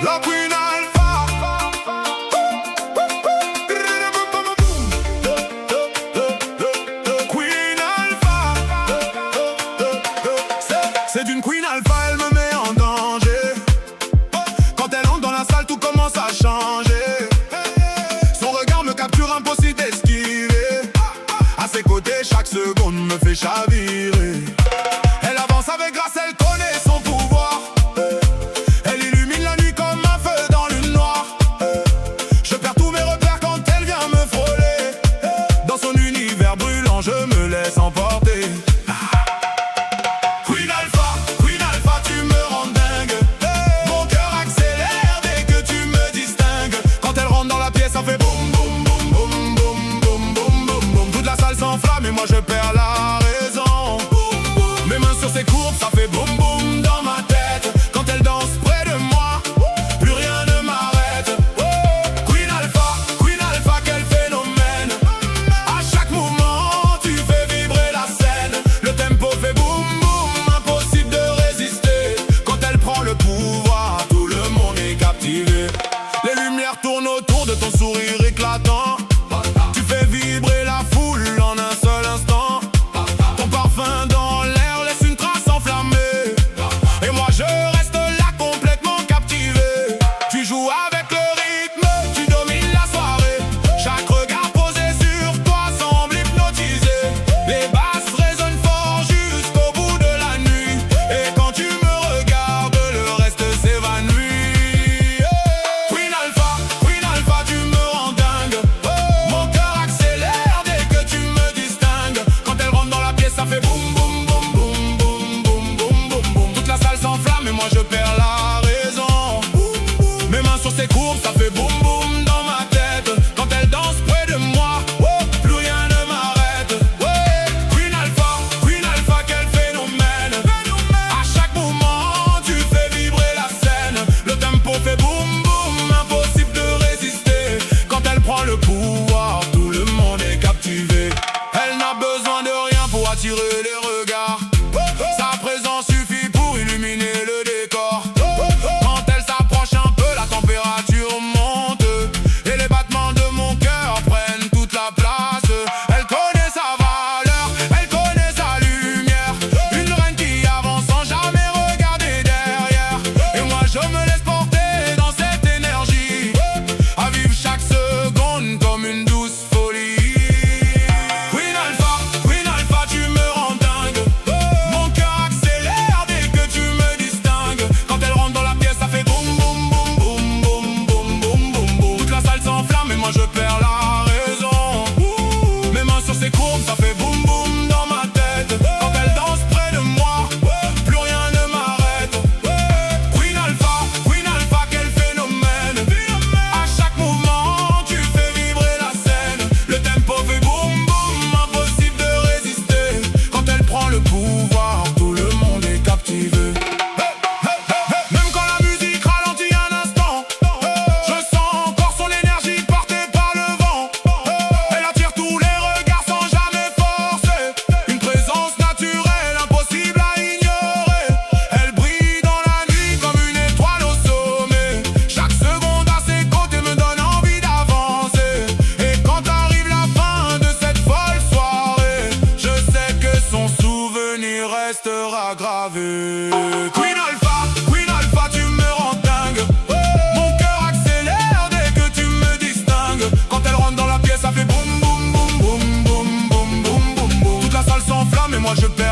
La Queen Alpha. Queen Alpha. C'est d'une Queen Alpha, elle me met en danger. Quand elle entre dans la salle, tout commence à changer. Son regard me capture, impossible d'esquiver. À ses côtés, chaque seconde me fait chavirer. Elle avance avec grâce, elle connaît son pouvoir. Elle illumine la nuit comme un feu dans l'une noire. Je perds tous mes repères quand elle vient me frôler. Dans son univers brûlant, je me laisse emporter. Queen Alpha, tu me rends dingue. Mon cœur accélère dès que tu me distingues. Quand elle rentre dans la pièce, ça fait boum boum boum boum boum boum boum boum boum. Toute la salle s'enflamme et moi je perds la raison. Mes mains sur ses courbes, ça fait boum boum dans ma tête. Quand elle danse près de moi, plus rien ne m'arrête. Queen Alpha, quel phénomène. À chaque mouvement, tu fais vibrer la scène. Le tempo fait boum boum, impossible de résister. Quand elle prend le pouvoir, tout le monde est captivé. Les lumières tournent autour de ton sourire éclatant. Tu fais vibrer la foule en un seul instant. Ton parfum dans l'air laisse une trace enflammée. Et moi je reste là complètement captivé. Tu joues avec le rythme, tu domines la soirée. Chaque regard posé sur toi semble hypnotiser. Les basses résonnent fort jusqu'au bout de la nuit. Et quand tu me regardes, le reste s'évanouit. Queen Alpha, tu me rends dingue. Mon cœur accélère dès que tu me distingues. Quand elle rentre dans la pièce, ça fait boum boum boum boum boum boum boum boum boum. Toute la salle s'enflamme et moi je perds la raison. Mes mains sur ses courbes, ça fait boum boum dans ma tête. Quand elle danse près de moi, plus rien ne m'arrête. Queen Alpha, quel phénomène. À chaque mouvement, tu fais vibrer la scène. Le tempo fait boum boum, impossible de résister. Quand elle prend le pouvoir, tout le monde est captivé. Elle n'a besoin de rien pour attirer les regards. Sa présence suffit pour illuminer le décor. Quand elle s'approche un peu, la température monte. Et les battements de mon cœur prennent toute la place. Elle connaît sa valeur, elle connaît sa lumière. Une reine qui avance sans jamais regarder derrière. Et moi je me laisse porter dans cette énergie, à vivre chaque seconde comme une douce folie. Queen Alpha, tu me rends dingue. Mon cœur accélère dès que tu me distingues. Quand elle rentre dans la pièce, ça fait boum boum boum boum boum boum boum boum. Toute la salle s'enflamme et moi je perds la raison. Mes mains sur ses courbes, ça fait boum boum dans ma tête. Quand elle danse près de moi, plus rien ne m'arrête. Queen Alpha, quel phénomène. À chaque mouvement, tu fais vibrer la scène. Le tempo fait boum boum, impossible de résister. Quand elle prend le pouvoir, tout le monde est captivé. Même quand la musique ralentit un instant, je sens encore son énergie portée par le vent. Elle attire tous les regards sans jamais forcer. Une présence naturelle, impossible à ignorer. Elle brille dans la nuit comme une étoile au sommet. Chaque seconde à ses côtés me donne envie d'avancer. Et quand arrive la fin de cette folle soirée, je sais que son souvenir restera gravé. Queen Alpha, tu me rends dingue. Mon cœur accélère dès que tu me distingues. Quand elle rentre dans la pièce, ça fait boum boum boum boum boum boum boum boum boum. Toute la salle s'enflamme et moi je perds